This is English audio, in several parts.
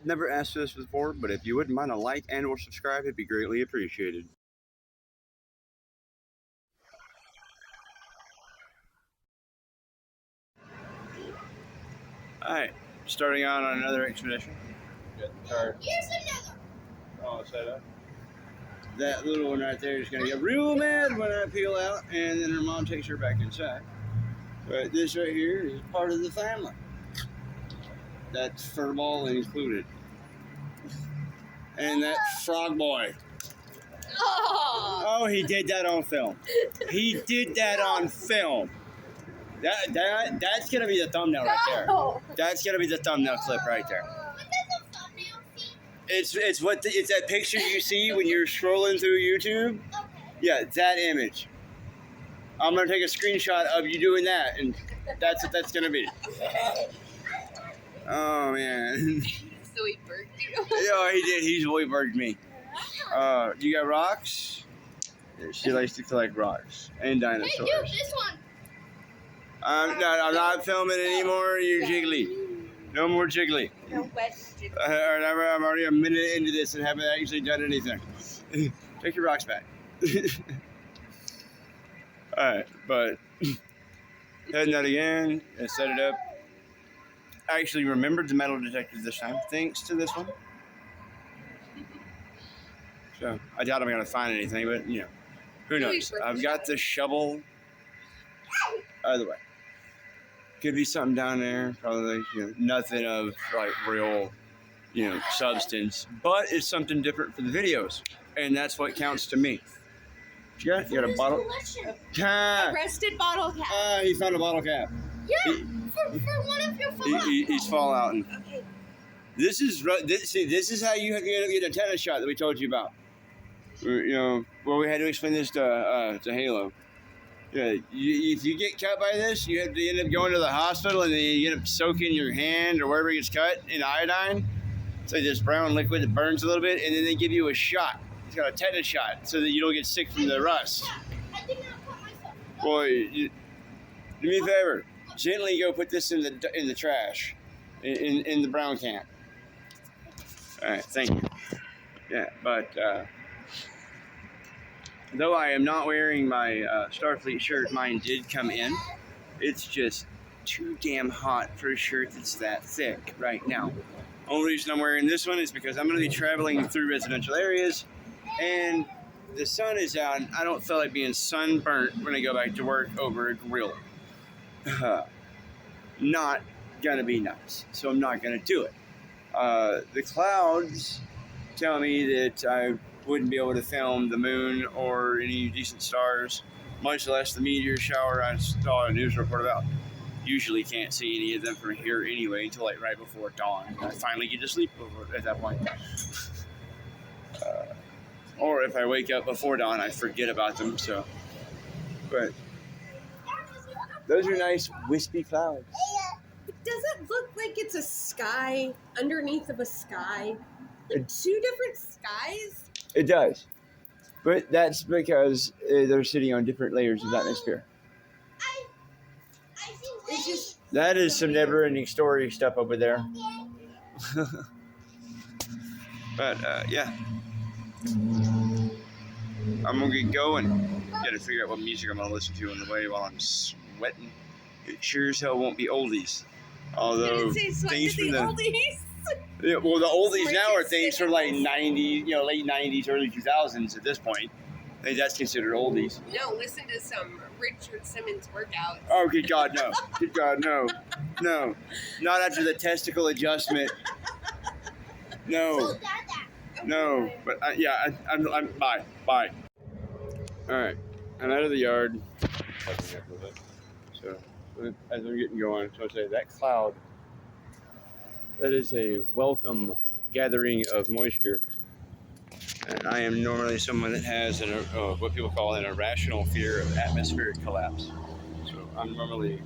never asked for this before, but if you wouldn't mind a like and or subscribe, it'd be greatly appreciated. Alright, starting out on another expedition. Got the card. Here's another. All set up. That little one right there is going to get real mad when I peel out, and then her mom takes her back inside. But this right here is part of the family. That's furball included. And that frog boy. Oh, he did that on film. He did that on film. That's gonna be the thumbnail right there. That's gonna be the thumbnail clip right there. What does a thumbnail see? It's that picture you see when you're scrolling through YouTube. Okay. Yeah, that image. I'm gonna take a screenshot of you doing that, and that's what that's gonna be. Oh man. So he burged you? Yeah, he did. He's way burged me. You got rocks? Yeah, she likes to collect rocks and dinosaurs. Hey, dude, this one. I'm not filming anymore. You jiggly. No more jiggly. No wet jiggly. I'm already a minute into this and haven't actually done anything. Take your rocks back. Alright, but heading out again and set it up. I actually remembered the metal detector this time, thanks to this one. So I doubt I'm gonna find anything, but you know, who knows? I've got the shovel. Either way, could be something down there. Probably, nothing of like real, substance. But it's something different for the videos, and that's what counts to me. You got a bottle? A rusted bottle cap. He found a bottle cap. Yeah, for one of your fallouts. He's fallouting. Okay. This is how you have to get a tetanus shot that we told you about. Where we had to explain this to Halo. Yeah, if you get cut by this, you have to end up going to the hospital, and then you end up soaking your hand or wherever it gets cut in iodine. It's like this brown liquid that burns a little bit, and then they give you a shot. It's got a tetanus shot so that you don't get sick from the rust. I did not cut myself. Boy, do me a favor. Gently go put this in the trash, in the brown can. All right, thank you. Yeah, but though I am not wearing my Starfleet shirt, mine did come in. It's just too damn hot for a shirt that's that thick right now. Only reason I'm wearing this one is because I'm going to be traveling through residential areas, and the sun is out, and I don't feel like being sunburnt when I go back to work over a grill. Not gonna be nice, so I'm not gonna do it. The clouds tell me that I wouldn't be able to film the moon or any decent stars, much less the meteor shower I saw a news report about. Usually can't see any of them from here anyway until like right before dawn. I finally get to sleep at that point. Or if I wake up before dawn, I forget about them. So, but those are nice wispy clouds. Does it look like it's a sky underneath of a sky? Like two different skies? It does. But that's because they're sitting on different layers of atmosphere. It's just That is some never-ending story stuff over there. But, yeah. I'm going to get going. Got to figure out what music I'm going to listen to on the way while I'm sweating. It sure as hell won't be oldies. Although things from the oldies. Yeah, well, the oldies now are things from like 90, late 90s, early 2000s at this point. I think that's considered oldies. No, listen to some Richard Simmons workouts. Oh, good God, no. Good God, no. No. Not after the testicle adjustment. No. No. But, yeah, I'm bye. Bye. All right. I'm out of the yard. So, as I'm getting going, so I say that cloud, that is a welcome gathering of moisture. And I am normally someone that has what people call an irrational fear of atmospheric collapse. So I'm normally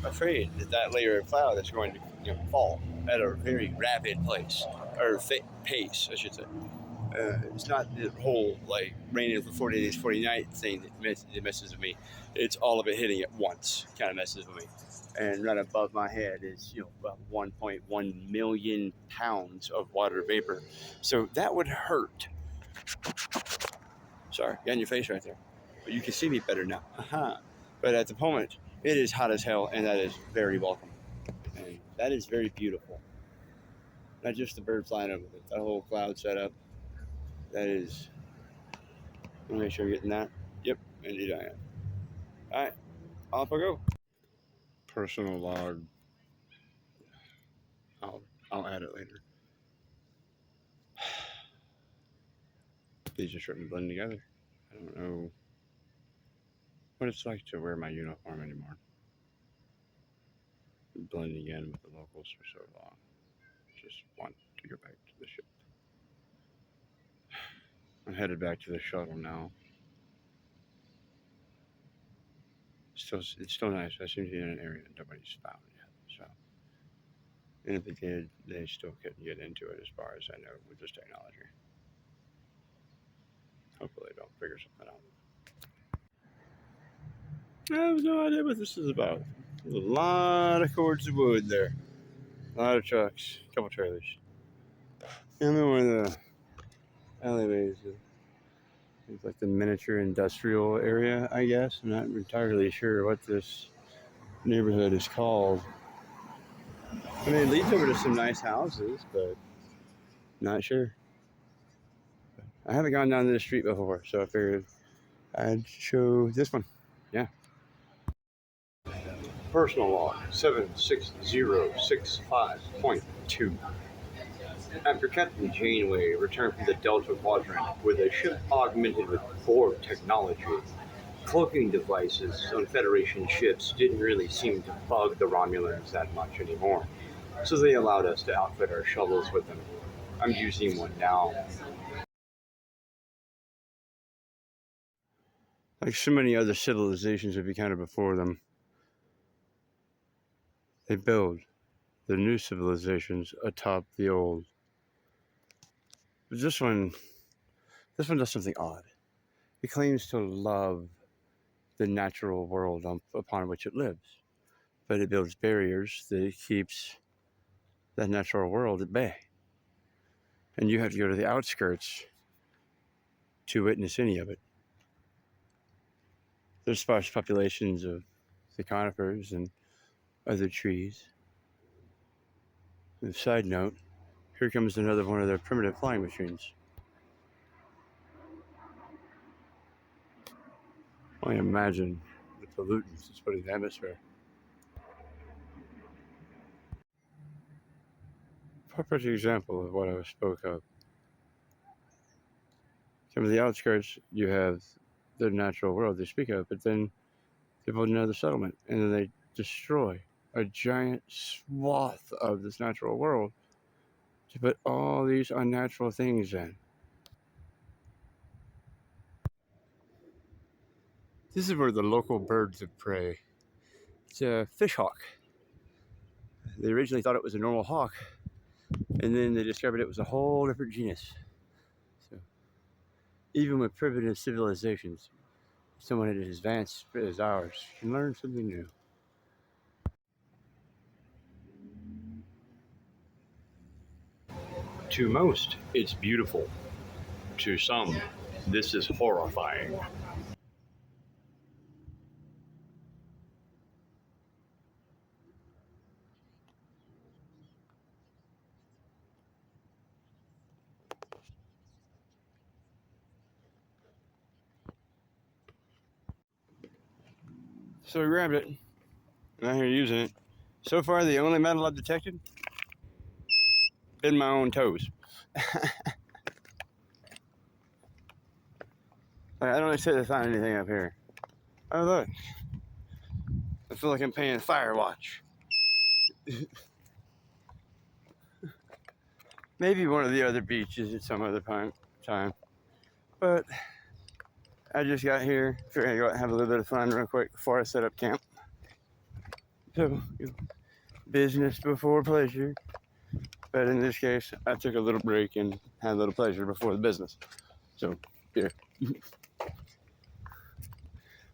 afraid that that layer of cloud is going to fall at a very rapid pace, I should say. It's not the whole like raining for 40 days, 40 nights thing that messes with me. It's all of it hitting at once kind of messes with me. And right above my head is about 1.1 million pounds of water vapor. So that would hurt. Sorry, got in your face right there. But you can see me better now. But at the moment, it is hot as hell, and that is very welcome. And that is very beautiful. Not just the birds flying over it, that whole cloud setup. That is. Let me make sure I'm getting that. Yep, indeed I am. All right, off I go. Personal log. I'll add it later. These just shouldn't blend together. I don't know what it's like to wear my uniform anymore. Blending in with the locals for so long. Just want to go back to the ship. I'm headed back to the shuttle now. It's still nice. I seem to be in an area nobody's found yet. So, and if they did, they still couldn't get into it as far as I know with this technology. Hopefully they don't figure something out. I have no idea what this is about. There's a lot of cords of wood there. A lot of trucks. A couple trailers. And then one of the alleyways. It's like the miniature industrial area, I guess. I'm not entirely sure what this neighborhood is called. I mean, it leads over to some nice houses, but not sure. I haven't gone down this street before, so I figured I'd show this one. Yeah. Personal log 76065.2. After Captain Janeway returned from the Delta Quadrant with a ship augmented with Borg technology, cloaking devices on Federation ships didn't really seem to bug the Romulans that much anymore, so they allowed us to outfit our shuttles with them. I'm using one now. Like so many other civilizations that be kind of before them, they build the new civilizations atop the old. But this one does something odd. It claims to love the natural world upon which it lives, but it builds barriers that keeps that natural world at bay. And you have to go to the outskirts to witness any of it. There's sparse populations of the conifers and other trees. And side note, here comes another one of their primitive flying machines. Only imagine the pollutants it's putting in the atmosphere. A perfect example of what I spoke of. Some of the outskirts, you have the natural world they speak of, but then they build another settlement, and then they destroy a giant swath of this natural world to put all these unnatural things in. This is where the local birds of prey. It's a fish hawk. They originally thought it was a normal hawk, and then they discovered it was a whole different genus. So, even with primitive civilizations, someone as advanced as ours can learn something new. To most, it's beautiful. To some, this is horrifying. So I grabbed it, and I'm here using it. So far, the only metal I've detected been my own toes. I don't expect to find anything up here. Oh look, I feel like I'm paying fire watch. Maybe one of the other beaches at some other time. But I just got here. Figured I'd go out and have a little bit of fun real quick before I set up camp. So, business before pleasure. But in this case, I took a little break and had a little pleasure before the business. So, yeah.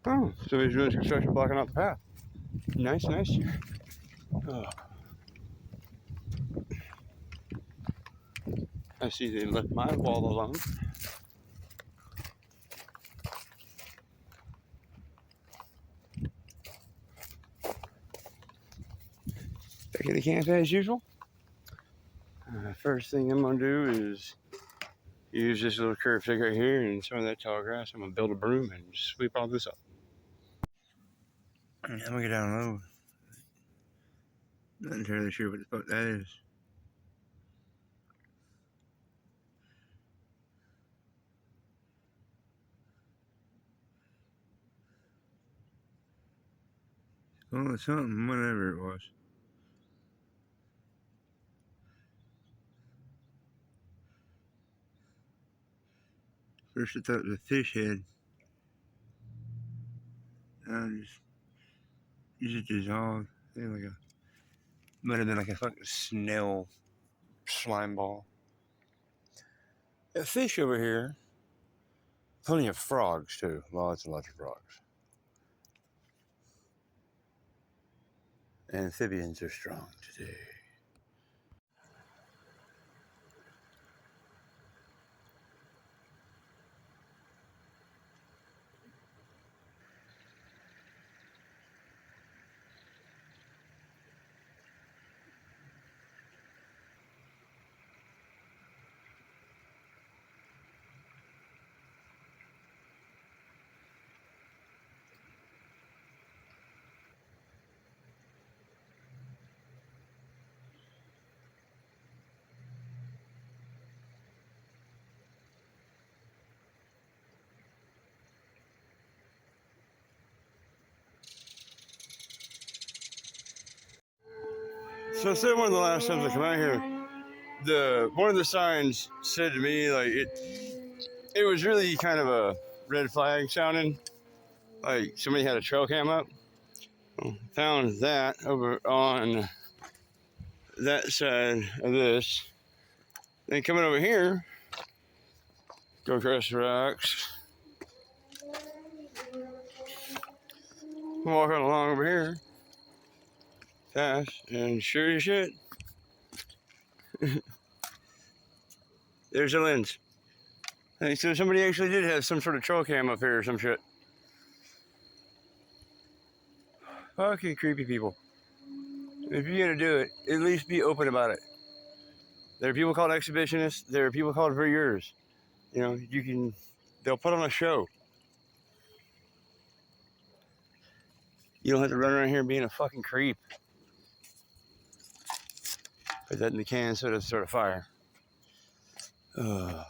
Oh, somebody's doing construction blocking out the path. Nice, nice. Oh, I see they left my wall alone. Back in the camp as usual. First thing I'm gonna do is use this little curve stick right here and some of that tall grass. I'm gonna build a broom and sweep all this up. I'm gonna get down low. Not entirely sure what the fuck that is. Oh, it's something, whatever it was. First I thought it was a fish head. Just dissolved. Like a, might have been like a fucking snail slime ball. A fish over here. Plenty of frogs too. Lots and lots of frogs. Amphibians are strong today. So I said one of the last times I come out here, one of the signs said to me like it was really kind of a red flag sounding, like somebody had a trail cam up. Found that over on that side of this. Then coming over here, go across the rocks, walking along over here, fast, and sure as shit, there's a lens. Hey, so somebody actually did have some sort of trail cam up here or some shit. Fucking creepy people. If you're gonna do it, at least be open about it. There are people called exhibitionists. There are people called voyeurs. You know, they'll put on a show. You don't have to run around here being a fucking creep. Put that in the can so it'll start a fire. I'm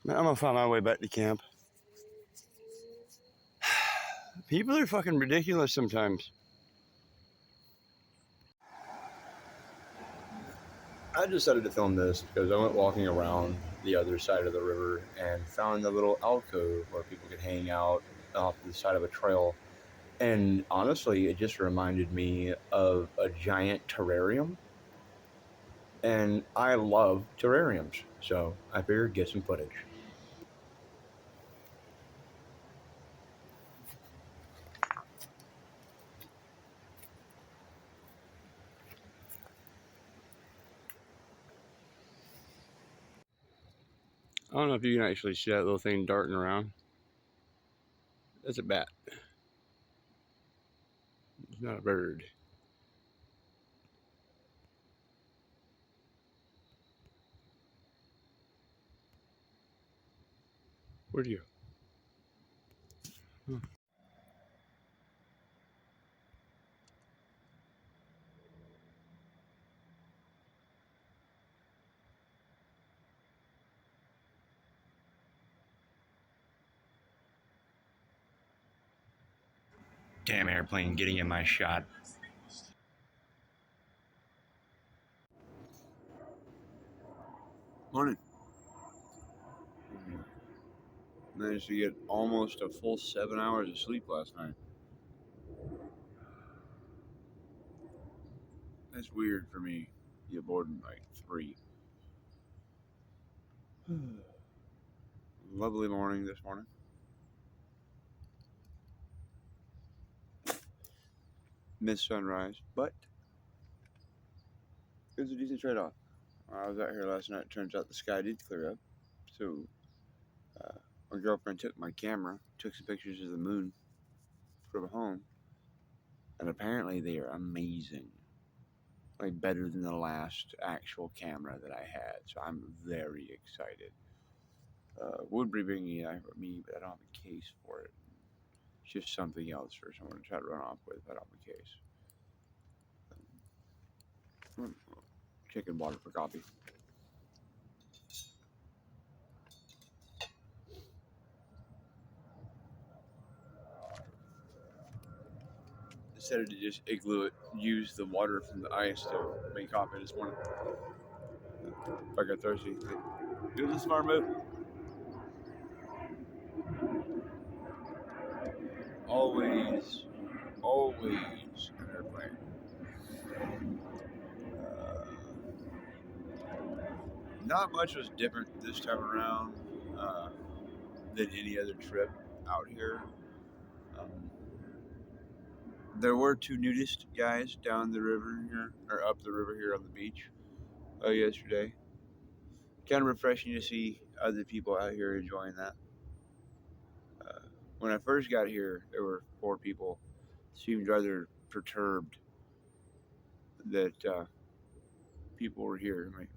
gonna find my way back to camp. People are fucking ridiculous sometimes. I decided to film this because I went walking around the other side of the river and found a little alcove where people could hang out off the side of a trail. And honestly, it just reminded me of a giant terrarium. And I love terrariums, so I figured get some footage. I don't know if you can actually see that little thing darting around. That's a bat. It's not a bird. Where'd you go? Huh. Damn airplane getting in my shot. Morning. Managed to get almost a full 7 hours of sleep last night. That's weird for me. be aboard in like 3. Lovely morning this morning. Missed sunrise, but it was a decent trade-off. I was out here last night. Turns out the sky did clear up, so my girlfriend took my camera, took some pictures of the moon from home, and apparently they are amazing. Like better than the last actual camera that I had, so I'm very excited. Would be bringing it out for me, but I don't have a case for it. It's just something else for someone to try to run off with. I don't have a case. Chicken water for coffee. Decided to just igloo it, use the water from the ice to make coffee this morning. If I got thirsty, do this smart move. Always an airplane. Not much was different this time around than any other trip out here. There were 2 nudist guys down the river here, or up the river here on the beach yesterday. Kind of refreshing to see other people out here enjoying that. When I first got here, there were 4 people. Seemed rather perturbed that people were here. Like,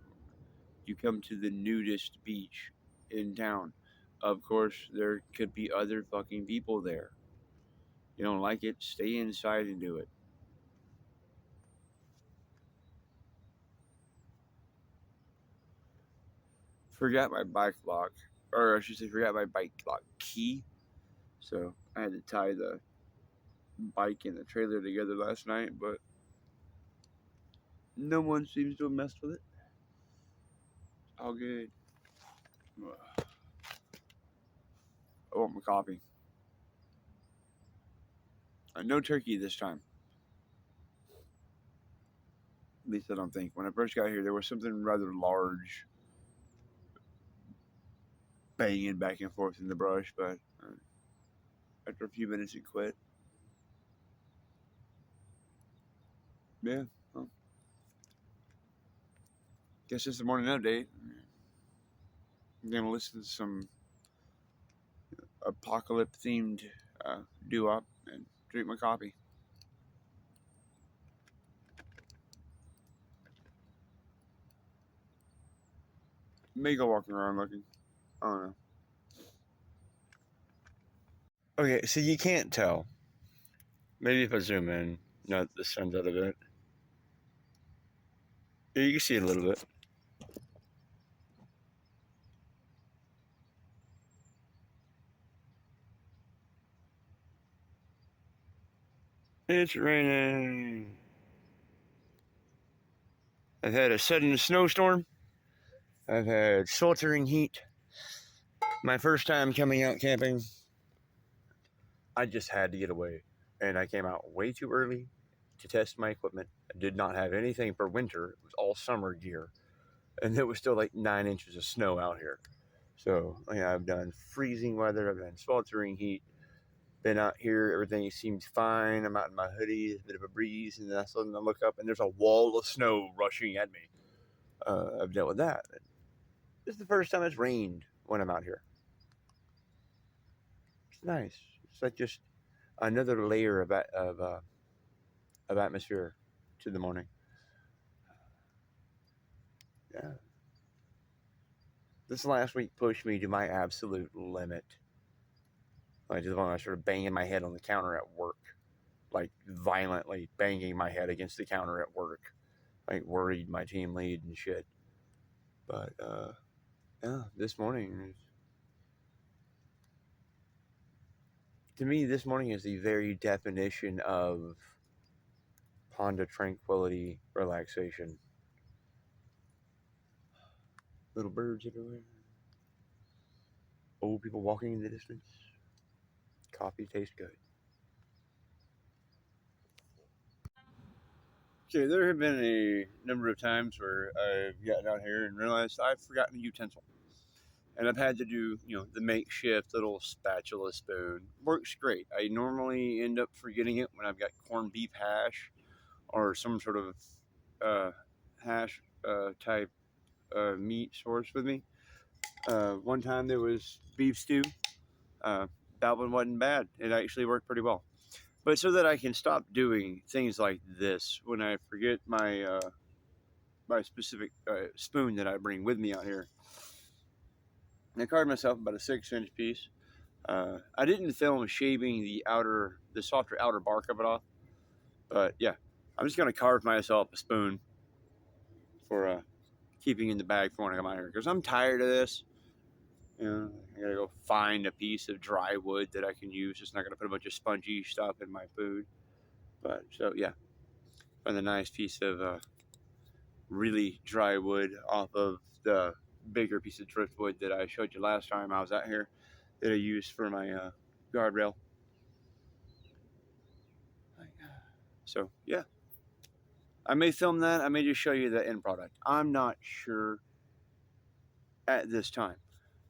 you come to the nudist beach in town. Of course, there could be other fucking people there. You don't like it? Stay inside and do it. Forgot my bike lock, or I should say, forgot my bike lock key. So I had to tie the bike and the trailer together last night, but no one seems to have messed with it. All good. I want my coffee. No turkey this time. At least I don't think. When I first got here, there was something rather large banging back and forth in the brush, but after a few minutes, it quit. Yeah, well, guess it's the morning update. I'm gonna listen to some apocalypse themed doo-wop and drink my coffee. May go walking around looking. I don't know. Okay, so you can't tell. Maybe if I zoom in, not the sun's out of it. Yeah, you can see it a little bit. It's raining. I've had a sudden snowstorm. I've had sweltering heat. My first time coming out camping. I just had to get away. And I came out way too early to test my equipment. I did not have anything for winter. It was all summer gear. And there was still like 9 inches of snow out here. So, yeah, I've done freezing weather. I've done sweltering heat. Been out here, everything seems fine. I'm out in my hoodie, a bit of a breeze, and then suddenly I look up and there's a wall of snow rushing at me. I've dealt with that. This is the first time it's rained when I'm out here. It's nice. It's like just another layer of atmosphere to the morning. Yeah. This last week pushed me to my absolute limit. Like, to the point I started banging my head on the counter at work. Like, violently banging my head against the counter at work. Like, worried my team lead and shit. But, yeah, this morning, to me, this morning is the very definition of pond of tranquility, relaxation. Little birds everywhere. Old people walking in the distance. Coffee tastes good. Okay, there have been a number of times where I've gotten out here and realized I've forgotten a utensil. And I've had to do, the makeshift little spatula spoon. Works great. I normally end up forgetting it when I've got corned beef hash or some sort of hash type meat source with me. One time there was beef stew. Uh, that one wasn't bad. It actually worked pretty well. But so that I can stop doing things like this when I forget my specific spoon that I bring with me out here, I carved myself about a 6-inch piece. I didn't film shaving the softer outer bark of it off, but yeah, I'm just gonna carve myself a spoon for keeping in the bag for when I come out here because I'm tired of this. I gotta go find a piece of dry wood that I can use. Just not gonna put a bunch of spongy stuff in my food. But so yeah, find a nice piece of really dry wood off of the bigger piece of driftwood that I showed you last time I was out here that I used for my guardrail. So yeah, I may film that. I may just show you the end product. I'm not sure at this time.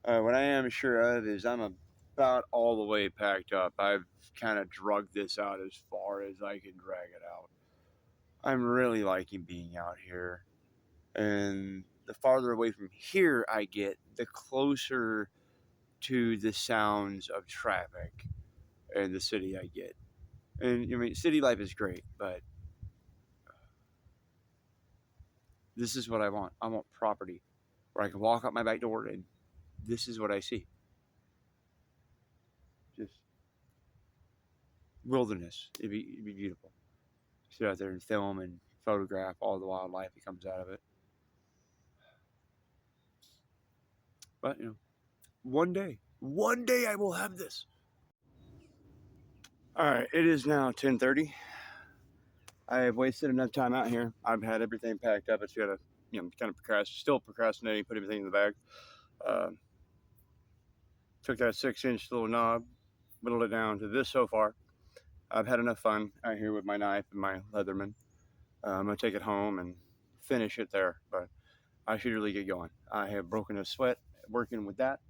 What I am sure of is I'm about all the way packed up. I've kind of drugged this out as far as I can drag it out. I'm really liking being out here. And the farther away from here I get, the closer to the sounds of traffic and the city I get. And I mean, city life is great, but this is what I want. I want property where I can walk out my back door and this is what I see. Just wilderness. It'd be beautiful. Sit out there and film and photograph all the wildlife that comes out of it. But one day I will have this. All right, it is now 10:30. I have wasted enough time out here. I've had everything packed up. It's got to, kind of still procrastinating, put everything in the bag. Uh, took that 6-inch little knob, whittled it down to this so far. I've had enough fun out here with my knife and my Leatherman. I'm gonna take it home and finish it there, but I should really get going. I have broken a sweat working with that,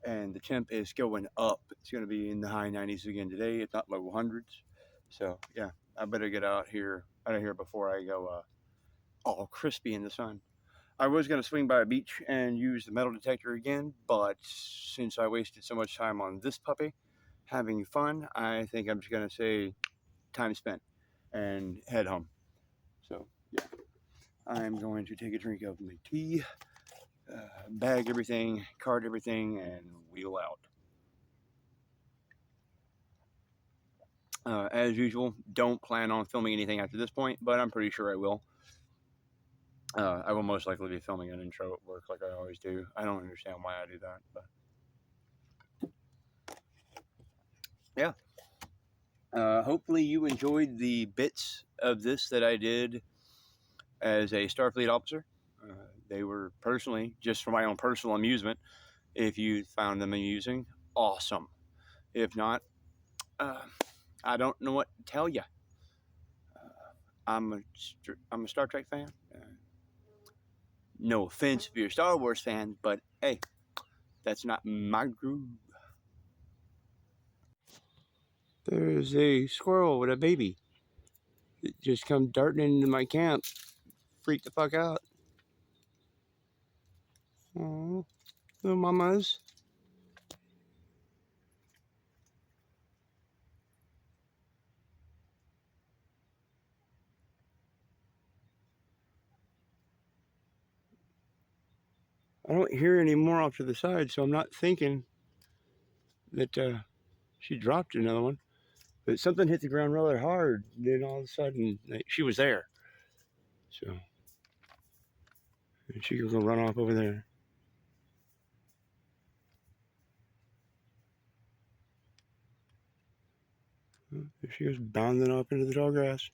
and the temp is going up. It's gonna be in the high 90s again today, if not low hundreds. So yeah, I better get out of here before I go all crispy in the sun. I was going to swing by a beach and use the metal detector again, but since I wasted so much time on this puppy having fun, I think I'm just going to say time spent and head home. So yeah, I'm going to take a drink of my tea, bag everything, cart everything, and wheel out. As usual, don't plan on filming anything after this point, but I'm pretty sure I will. I will most likely be filming an intro at work like I always do. I don't understand why I do that, but yeah. Hopefully you enjoyed the bits of this that I did as a Starfleet officer. They were personally, just for my own personal amusement. If you found them amusing, awesome. If not, I don't know what to tell you. I'm a Star Trek fan. No offense if you're a Star Wars fan, but hey, that's not my groove. There's a squirrel with a baby. It just come darting into my camp. Freak the fuck out. Aww, little mamas. I don't hear any more off to the side, so I'm not thinking that she dropped another one. But something hit the ground rather hard. Then all of a sudden, she was there. So she could go run off over there. There she goes, bounding off into the tall grass.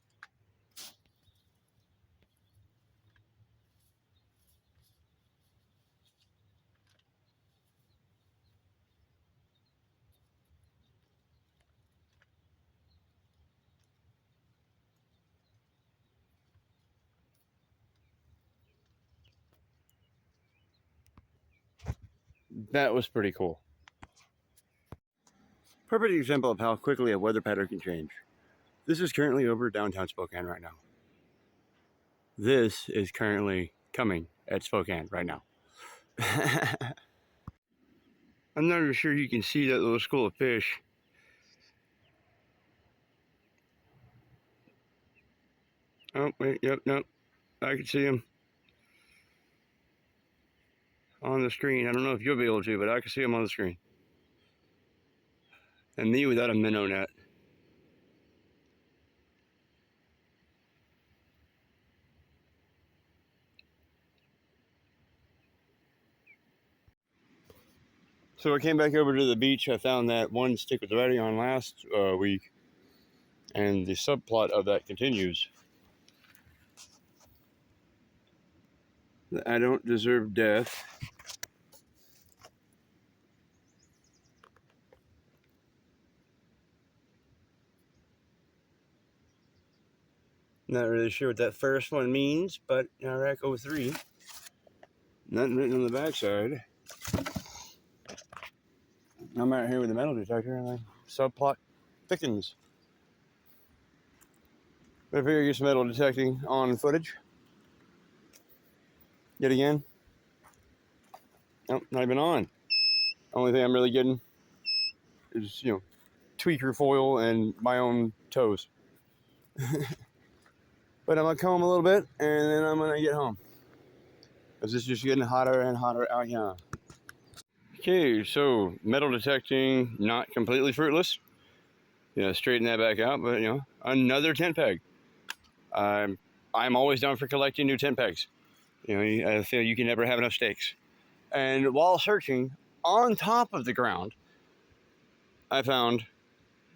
That was pretty cool. Perfect example of how quickly a weather pattern can change. This is currently over downtown Spokane right now. This is currently coming at Spokane right now. I'm not even sure you can see that little school of fish. Oh, wait, yep, nope. I can see them on the screen. I don't know if you'll be able to, but I can see them on the screen. And me without a minnow net. So I came back over to the beach. I found that one stick was already on last week, and the subplot of that continues. I don't deserve death. Not really sure what that first one means, but Iraq 03. Nothing written on the backside. I'm out here with the metal detector and the subplot thickens. But I figure I get some metal detecting on footage. Yet again. Nope, not even on. Only thing I'm really getting is, tweaker foil and my own toes. But I'm gonna comb a little bit and then I'm gonna get home. Because it's just getting hotter and hotter out here. Okay, so metal detecting not completely fruitless. Straighten that back out, but another tent peg. I'm always down for collecting new tent pegs. I feel you can never have enough stakes. And while searching on top of the ground, I found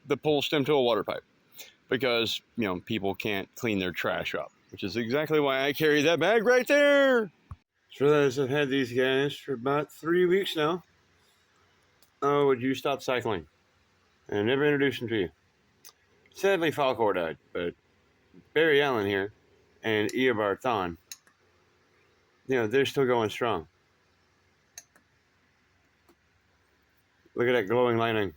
the pull stem to a water pipe because people can't clean their trash up, which is exactly why I carry that bag right there. Just realized I've had these guys for about 3 weeks now. Oh, would you stop cycling? And I never introduced them to you. Sadly, Falcor died, but Barry Allen here and Eobard Thon, they're still going strong. Look at that glowing lining.